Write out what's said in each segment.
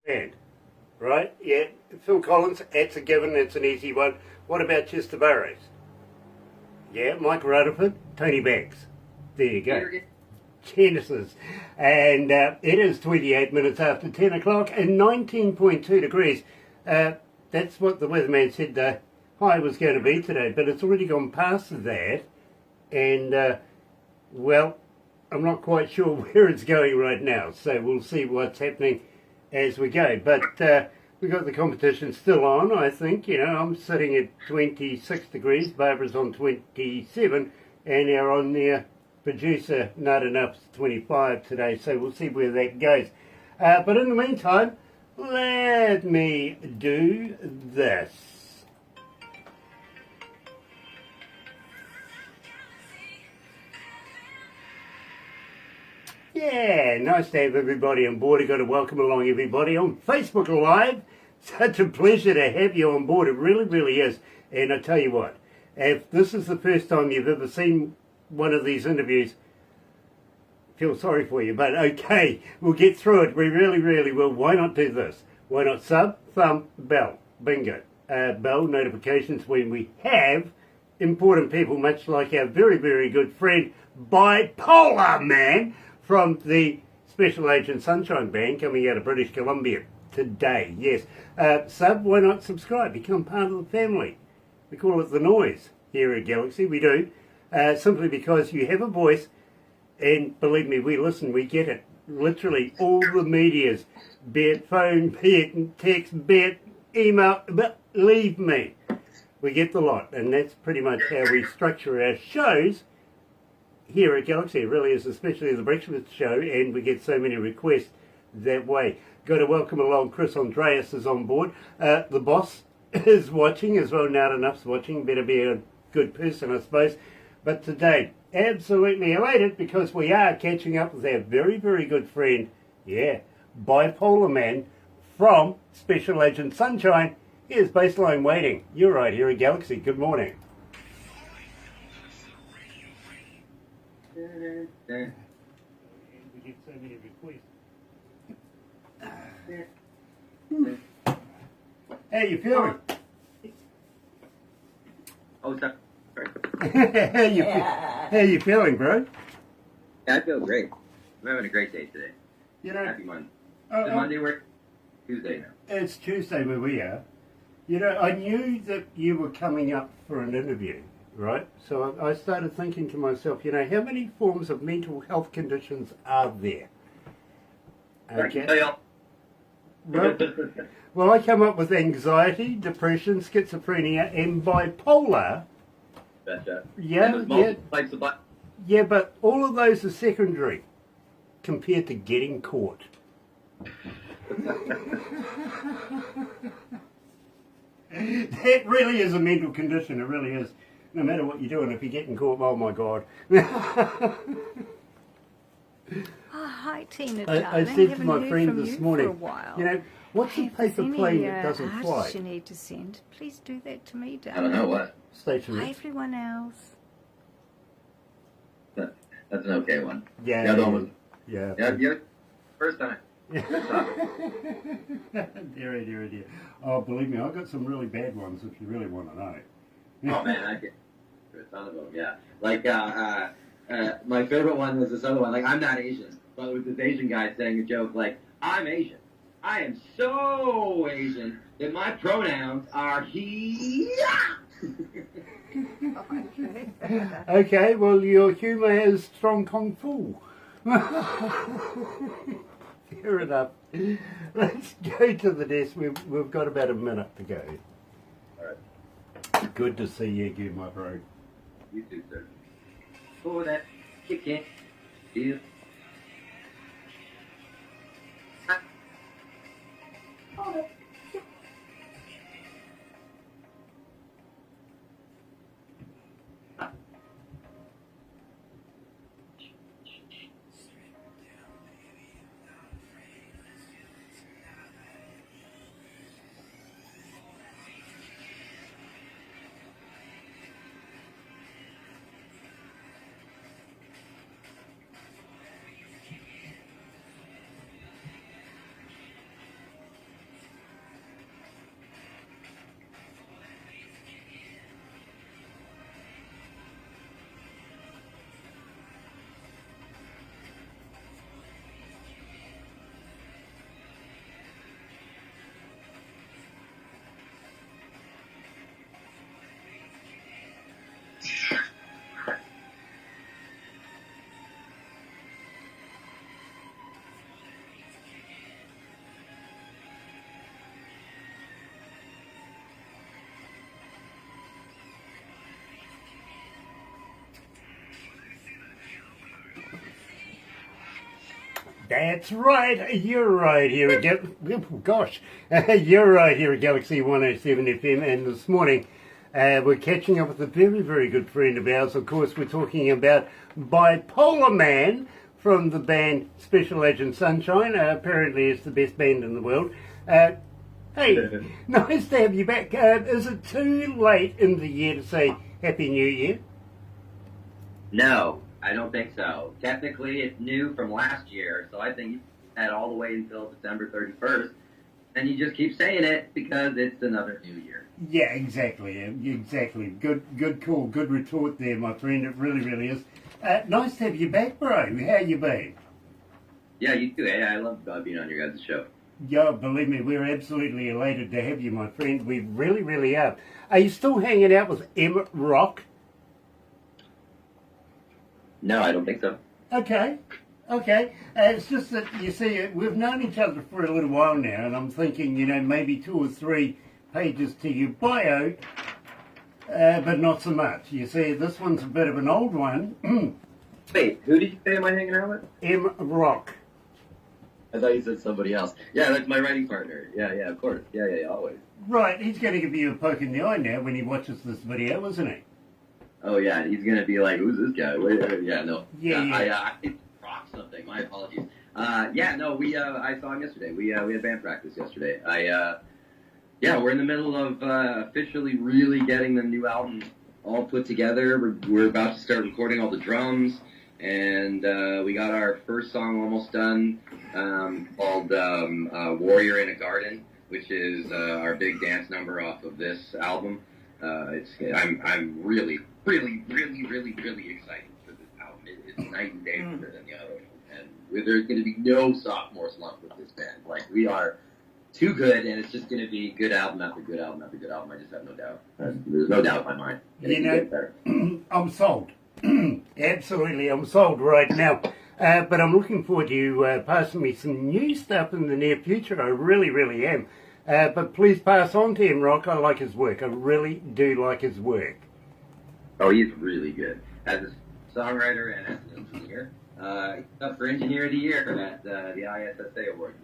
And, right? Yeah, Phil Collins, that's a given, that's an easy one. What about Chester Burrows? Yeah, Mike Rutherford, Tony Banks. There you go. Genesis. And it is 28 minutes after 10 o'clock and 19.2 degrees. That's what the weatherman said the high was going to be today, but it's already gone past that. And, well, I'm not quite sure where it's going right now, so we'll see what's happening as we go. But we've got the competition still on, I think. You know, I'm sitting at 26 degrees, Barbara's on 27, and our on-air producer, not enough, 25 today, so we'll see where that goes. But in the meantime, let me do this. Yeah, nice to have everybody on board. I've got to welcome along everybody on Facebook Live. Such a pleasure to have you on board. It really, really is. And I tell you what, if this is the first time you've ever seen one of these interviews, feel sorry for you, but okay, we'll get through it. We really, really will. Why not do this? Why not sub, thumb, bell? Bingo. Bell notifications when we have important people, much like our very, very good friend, Bipolar Man, from the Special Agent Sunshine Band coming out of British Columbia today. Yes. Sub, why not subscribe? Become part of the family. We call it the noise here at Galaxy. We do. Simply because you have a voice, and believe me, we listen, we get it. Literally all the medias, be it phone, be it text, be it email, but believe me, we get the lot. And that's pretty much how we structure our shows here at Galaxy. It really is, especially the breakfast show, and we get so many requests that way. Got to welcome along Chris Andreas is on board. The boss is watching as well. Not enough's watching. Better be a good person, I suppose. But today, absolutely elated because we are catching up with our very, very good friend, yeah, Bipolar Man from Special Agent Sunshine. Here's Baseline Waiting. You're right here at Galaxy. Good morning. We get so many requests. How you feeling? Oh, sorry. How you feeling, bro? Yeah, I feel great. I'm having a great day today. You know, Happy Monday. Is Monday work? Tuesday now. It's Tuesday where we are. You know, I knew that you were coming up for an interview, right? So I started thinking to myself, you know, how many forms of mental health conditions are there? Okay. Well, I come up with anxiety, depression, schizophrenia, and bipolar. Gotcha. Yeah, but all of those are secondary compared to getting caught. That really is a mental condition. It really is. No matter what you're doing, if you're getting caught, oh my God. Hi, Tina. I said to my friend this morning, you know, what's a paper plane that doesn't fly? You need to send. Please do that to me, darling. I don't know what. Stationary. Everyone else. That's an okay one. Yeah. The other one was. Yeah. First time. Dear. Oh, believe me, I've got some really bad ones if you really want to know. Oh man, I get a ton of them. Yeah, like my favorite one was this other one. Like, I'm not Asian, but it was this Asian guy saying a joke like, "I'm Asian. I am so Asian that my pronouns are he." Okay, well, your humour is strong kung fu. Fair enough. Let's go to the desk. We've got about a minute to go. All right. Good to see you again, my bro. You too, sir. Oh, that kick it. Deal. That's right. You're right here at you're right here at Galaxy 107 FM. And this morning we're catching up with a very, very good friend of ours. Of course, we're talking about Bipolar Man from the band Special Agent Sunshine. Apparently, it's the best band in the world. Hey, nice to have you back. Is it too late in the year to say Happy New Year? No, I don't think so. Technically, it's new from last year, so I think you had all the way until December 31st, and you just keep saying it because it's another new year. Yeah, exactly. Exactly. Good call. Good retort there, my friend. It really, really is. Nice to have you back, bro. How you been? Yeah, you too. Hey, I love being on your guys' show. Yeah, believe me, we're absolutely elated to have you, my friend. We really, really are. Are you still hanging out with M Rock? No, I don't think so. Okay. It's just that, you see, we've known each other for a little while now, and I'm thinking, maybe 2 or 3 pages to your bio, but not so much. You see, this one's a bit of an old one. Wait, who did you say am I hanging out with? M Rock. I thought you said somebody else. Yeah, that's my writing partner. Yeah, of course. Yeah, always. Right, he's going to give you a poke in the eye now when he watches this video, isn't he? Oh, yeah, he's going to be like, who's this guy? Wait, yeah, no. Yeah. I rocked something. My apologies. I saw him yesterday. We had band practice yesterday. We're in the middle of officially really getting the new album all put together. We're about to start recording all the drums, and we got our first song almost done, called Warrior in a Garden, which is our big dance number off of this album. I'm really excited for this album. It's night and day better than the other one, and there's going to be no sophomore slump with this band. Like, we are too good, and it's just going to be good album after good album after good album. I just have no doubt. There's no doubt in my mind. I'm sold. Absolutely, I'm sold right now. But I'm looking forward to you passing me some new stuff in the near future. I really, really am. But please pass on to him, Rock. I like his work. I really do like his work. Oh, he's really good. As a songwriter and as an engineer. He's up for Engineer of the Year at the ISSA Awards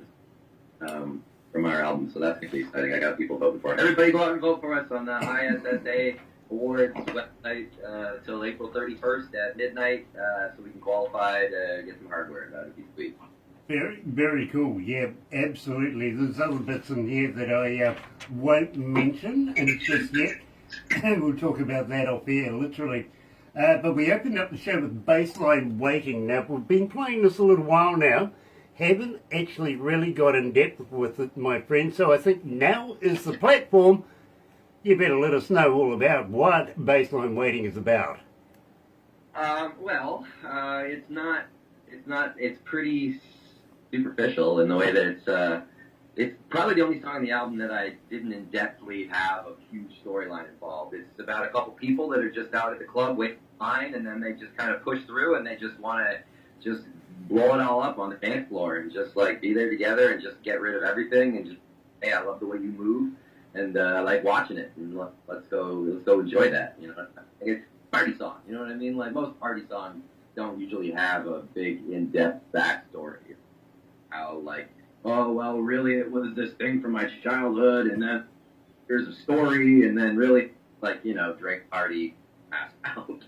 from our album, so that's going to be exciting. I got people voting for it. Everybody go out and vote for us on the ISSA Awards website till April 31st at midnight, so we can qualify to get some hardware. That would be sweet. Very, very cool. Yeah, absolutely. There's other bits in here that I won't mention and just yet. And we'll talk about that off air, literally. But we opened up the show with Baseline Waiting. Now, we've been playing this a little while now. Haven't actually really got in depth with it, my friend. So I think now is the platform. You better let us know all about what Baseline Waiting is about. It's pretty superficial in the way that it's probably the only song on the album that I didn't in-depthly have a huge storyline involved. It's about a couple people that are just out at the club waiting in line, and then they just kind of push through, and they just want to just blow it all up on the dance floor and just like be there together and just get rid of everything and just, hey, I love the way you move, and I like watching it, and let's go enjoy that. It's a party song. You know what I mean? Like, most party songs don't usually have a big in-depth backstory. How, like, oh, well, really, it was this thing from my childhood, and then here's a story, and then really, like, drink, party, pass out,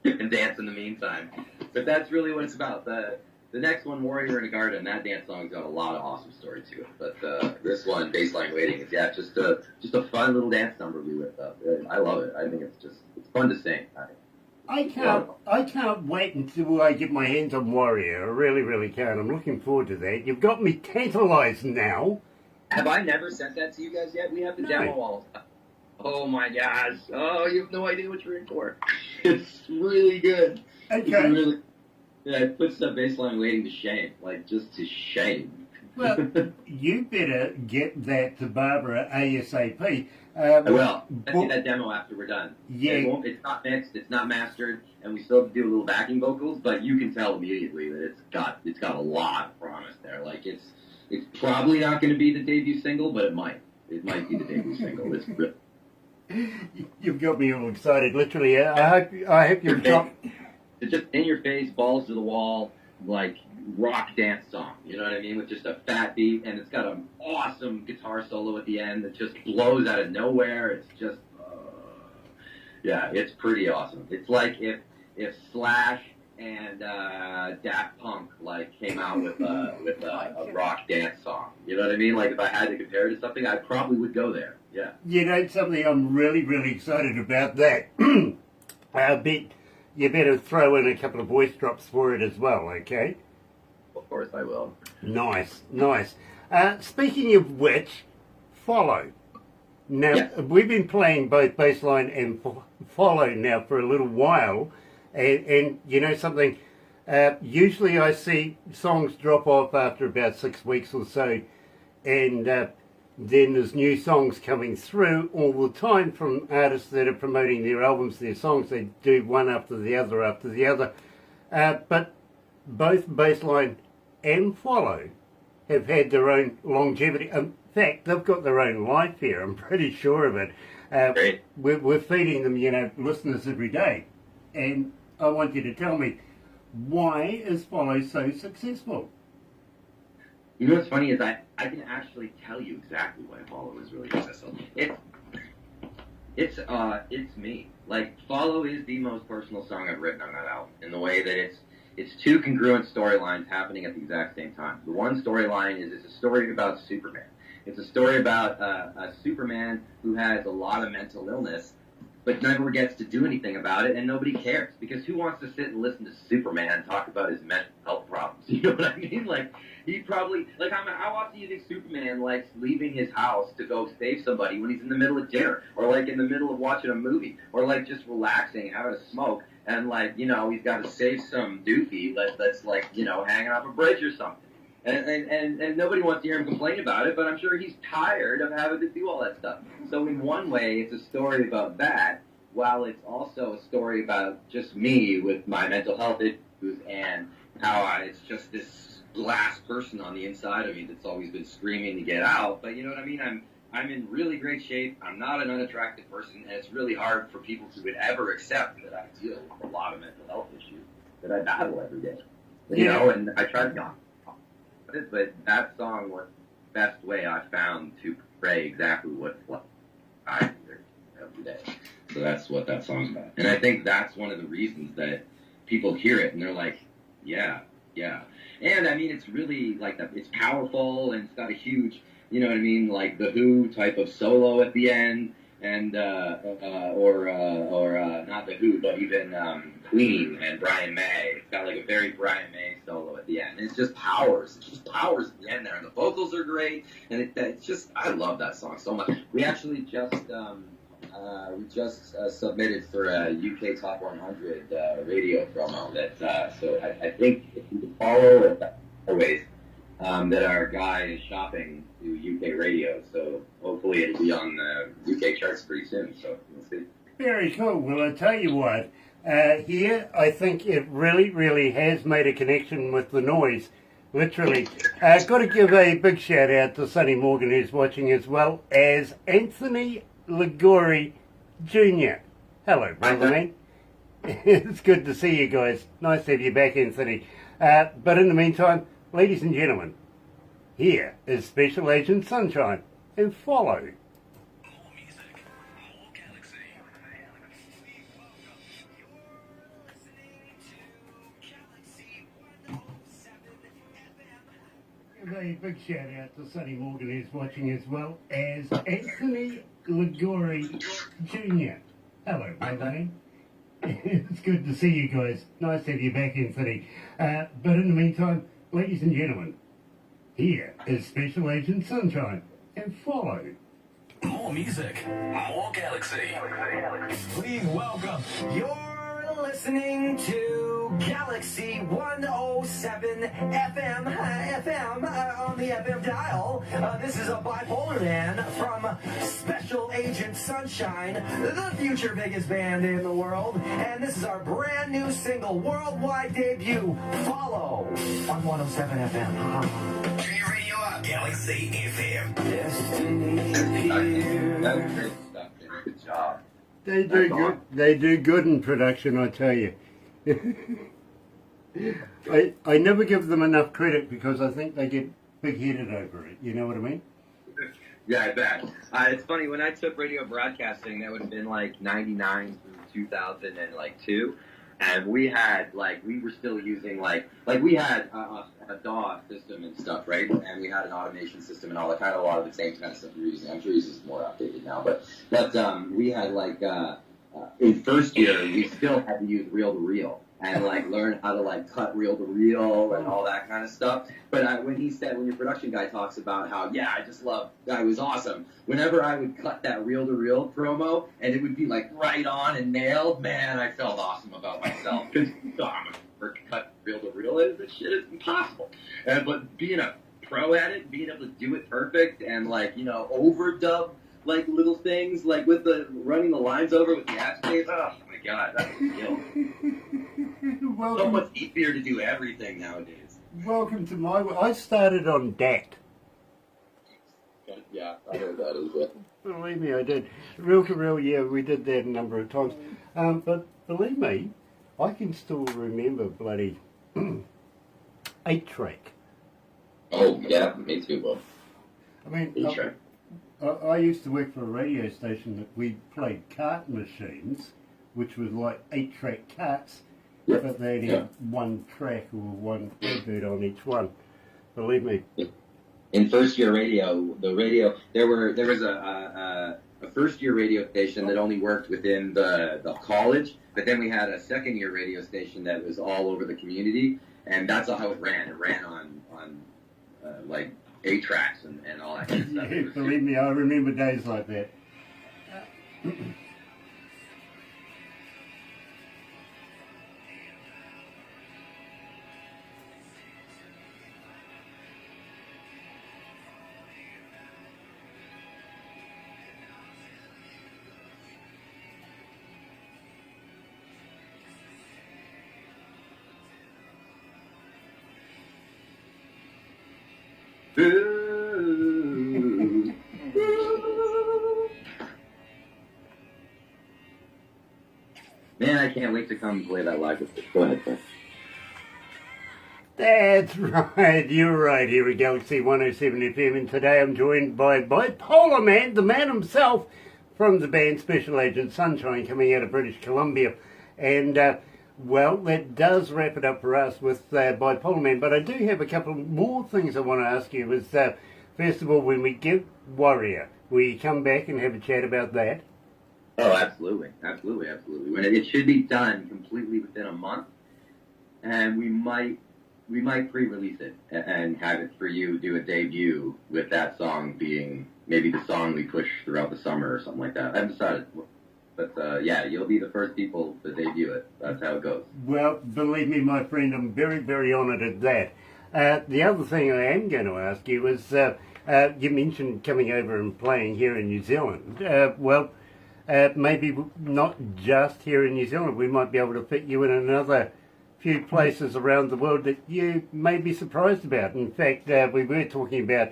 and dance in the meantime. But that's really what it's about. The next one, Warrior in a Garden, that dance song's got a lot of awesome story to it. But this one, Baseline Waiting, is just a fun little dance number we whipped up. I love it. I think it's fun to sing. I can't wait until I get my hands on Warrior. I really, really can't. I'm looking forward to that. You've got me tantalized now. Have I never sent that to you guys yet? We have the demo all the time. Oh my gosh. Oh, you have no idea what you're in for. It's really good. Okay. It puts the Baseline Waiting to shame. Like, just to shame. Well, you better get that to Barbara ASAP. I will. Send you that demo after we're done. Yeah. It's not mixed, it's not mastered, and we still have to do a little backing vocals, but you can tell immediately that it's got a lot of promise there. Like, it's probably not going to be the debut single, but it might. It might be the debut single. It's really... You've got me all excited, literally. I hope you're top. It's just in your face, balls to the wall, like rock dance song. You know what I mean? With just a fat beat, and it's got an awesome guitar solo at the end that just blows out of nowhere. It's just, yeah, it's pretty awesome. It's like if Slash and Daft Punk like came out with a rock dance song. You know what I mean? Like if I had to compare it to something, I probably would go there. Yeah. You know something I'm really, really excited about that. I bet you better throw in a couple of voice drops for it as well, okay? Of course I will. Nice, nice. Speaking of which, Follow. Now, Yes. we've been playing both Bassline and Follow now for a little while, and you know something, usually I see songs drop off after about 6 weeks or so, and then there's new songs coming through all the time from artists that are promoting their albums, their songs. They do one after the other. But both Bassline and Follow have had their own longevity. In fact, they've got their own life here. I'm pretty sure of it. Great. We're feeding them, you know, listeners every day. And I want you to tell me, why is Follow so successful? You know what's funny is I can actually tell you exactly why Follow is really successful. It's me. Like Follow is the most personal song I've written on that album in the way that it's two congruent storylines happening at the exact same time. The one storyline is it's a story about Superman. It's a story about a Superman who has a lot of mental illness, but never gets to do anything about it, and nobody cares. Because who wants to sit and listen to Superman talk about his mental health problems? You know what I mean? Like, he probably, like, how often do you think Superman likes leaving his house to go save somebody when he's in the middle of dinner, or, like, in the middle of watching a movie, or, like, just relaxing, having a smoke, and, like, you know, he's got to save some doofy that's, like, you know, hanging off a bridge or something. And nobody wants to hear him complain about it, but I'm sure he's tired of having to do all that stuff. So in one way, it's a story about that, while it's also a story about just me with my mental health issues and how it's just this glass person on the inside of me that's always been screaming to get out. But you know what I mean? I'm in really great shape. I'm not an unattractive person, and it's really hard for people who would ever accept that I deal with a lot of mental health issues that I battle every day. You know, and I try to be honest. But that song was the best way I found to portray exactly what I do every day. So that's what that song's about. And I think that's one of the reasons that people hear it and they're like, yeah. And I mean, it's really like that. It's powerful and it's got a huge, you know what I mean, like the Who type of solo at the end, and or not the Who, but even Queen and Brian May. It's got like a very Brian May solo at the end. And it's just powers. It just powers at the end there, and the vocals are great. And it's just, I love that song so much. We actually just submitted for a UK Top 100 radio promo. That so I think if you can follow it always. That our guy is shopping to UK radio, so hopefully it'll be on the UK charts pretty soon, so we'll see. Very cool. Well, I tell you what, here I think it really has made a connection with the noise, literally. Got to give a big shout out to Sonny Morgan, who's watching, as well as Anthony Ligori Jr. Hello, brother man. It's good to see you guys. Nice to have you back, Anthony. But in the meantime, ladies and gentlemen, here is Special Agent Sunshine, and Follow. All music, all galaxy. You're listening to Galaxy 107 FM. Give a big shout out to Sonny Morgan, who's watching, as well as Anthony Ligori Jr. Hello, brother man. It's good to see you guys. Nice to have you back, Anthony. But in the meantime, ladies and gentlemen, here is Special Agent Sunshine, and Follow. More music, more galaxy. Please welcome. You're listening to Galaxy 107 FM on the FM dial. This is a bipolar man from Special Agent Sunshine, the future biggest band in the world. And this is our brand new single, worldwide debut, Follow, on 107 FM. Turn your radio up. Galaxy FM. Destiny appeared. That's great stuff, man. Good job. They do good. They do good in production, I tell you. I never give them enough credit because I think they get big-headed over it. You know what I mean? Yeah, I bet. It's funny, when I took radio broadcasting, that would have been like 99 through 2002. And we had, like, we were still using, like we had a DAW system and stuff, right? And we had an automation system and all that kind of, a lot of the same kind of stuff we were using. I'm sure this is more updated now. But we had, like, in first year, we still had to use reel-to-reel and, like, learn how to, like, cut reel-to-reel and all that kind of stuff. But when your production guy talks about how, yeah, I just love, that was awesome. Whenever I would cut that reel-to-reel promo and it would be, like, right on and nailed, man, I felt awesome about myself. Because I'm a cut reel-to-reel, this shit is impossible. But being a pro at it, being able to do it perfect and, like, you know, overdub, like, little things, like, with the running the lines over with the aftertaste, oh my god, that's a skill. So much easier to do everything nowadays. Welcome to my... I started on DAT. Yeah, I heard that as well. Believe me, I did. Reel to reel, yeah, we did that a number of times. But believe me, I can still remember bloody 8-track. Oh, yeah, me too, Will. I mean, 8-track. I used to work for a radio station that we played cart machines, which was like 8-track carts, but they had one track or one advert on each one. Believe me. In first year radio, there was a first year radio station that only worked within the college, but then we had a second year radio station that was all over the community, and that's how it ran. It ran on like 8 tracks and all that kind of stuff. Yeah, believe me, I remember days like that. Ooh. Man, I can't wait to come and play that live with you. Go ahead, Chris. That's right, you're right, here at Galaxy107 FM, and today I'm joined by Bipolar Man, the man himself, from the band Special Agent Sunshine, coming out of British Columbia. And, well, that does wrap it up for us with Bipolar Man, but I do have a couple more things I want to ask you. First of all, when we get Warrior, will you come back and have a chat about that? Oh, absolutely. When it should be done completely within a month, and we might pre-release it and have it for you do a debut with that song being maybe the song we push throughout the summer or something like that. I haven't decided. But, yeah, you'll be the first people to debut it. That's how it goes. Well, believe me, my friend, I'm very, very honoured at that. The other thing I am going to ask you is, you mentioned coming over and playing here in New Zealand. Maybe not just here in New Zealand. We might be able to fit you in another few places around the world that you may be surprised about. In fact, we were talking about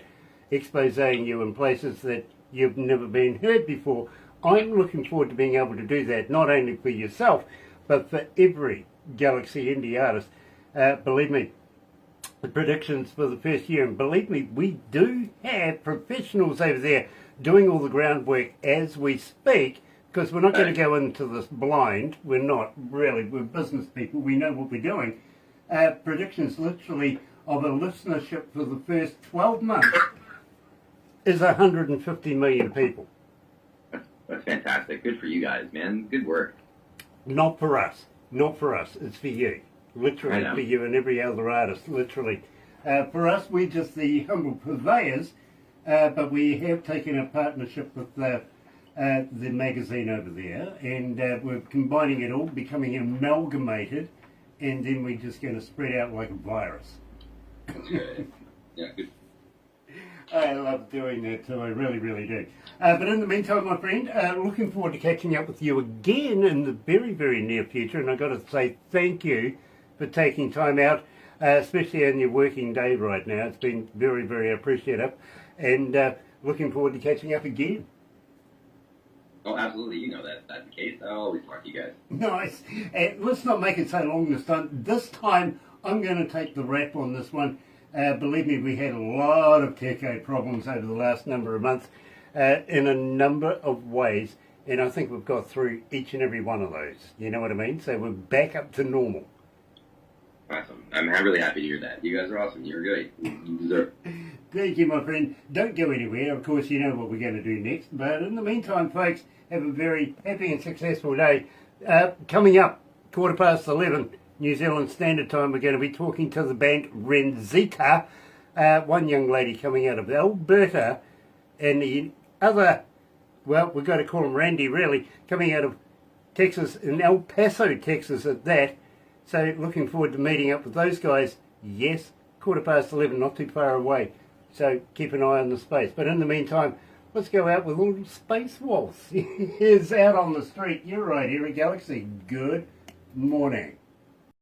exposing you in places that you've never been heard before. I'm looking forward to being able to do that, not only for yourself, but for every Galaxy Indie artist. Believe me, the predictions for the first year, and believe me, we do have professionals over there doing all the groundwork as we speak, because we're not going to go into this blind. We're not, really. We're business people. We know what we're doing. Predictions literally of a listenership for the first 12 months is 150 million people. That's fantastic. Good for you guys, man. Good work. Not for us. Not for us. It's for you. Literally for you and every other artist. Literally. For us, we're just the humble purveyors, but we have taken a partnership with the magazine over there, and we're combining it all, becoming amalgamated, and then we're just going to spread out like a virus. That's good. Yeah, good. I love doing that too, I really, really do. But in the meantime, my friend, looking forward to catching up with you again in the very, very near future, and I've got to say thank you for taking time out, especially on your working day right now. It's been very, very appreciative, and looking forward to catching up again. Oh, absolutely. You know that's the case. I always talk to you guys. Nice. And let's not make it so long this time. This time, I'm going to take the rap on this one. Believe me, we had a lot of techo problems over the last number of months in a number of ways, and I think we've got through each and every one of those. You know what I mean? So we're back up to normal. Awesome. I'm really happy to hear that. You guys are awesome. You're good. You deserve it. Thank you, my friend. Don't go anywhere. Of course, you know what we're going to do next. But in the meantime, folks, have a very happy and successful day. Coming up, 11:15 New Zealand Standard Time, we're going to be talking to the band Renzita. One young lady coming out of Alberta, and the other, well, we've got to call him Randy, really, coming out of Texas, in El Paso, Texas at that. So looking forward to meeting up with those guys. Yes, 11:15, not too far away. So keep an eye on the space. But in the meantime, let's go out with a little space waltz. Here's Out on the Street. You're right here at Galaxy. Good morning.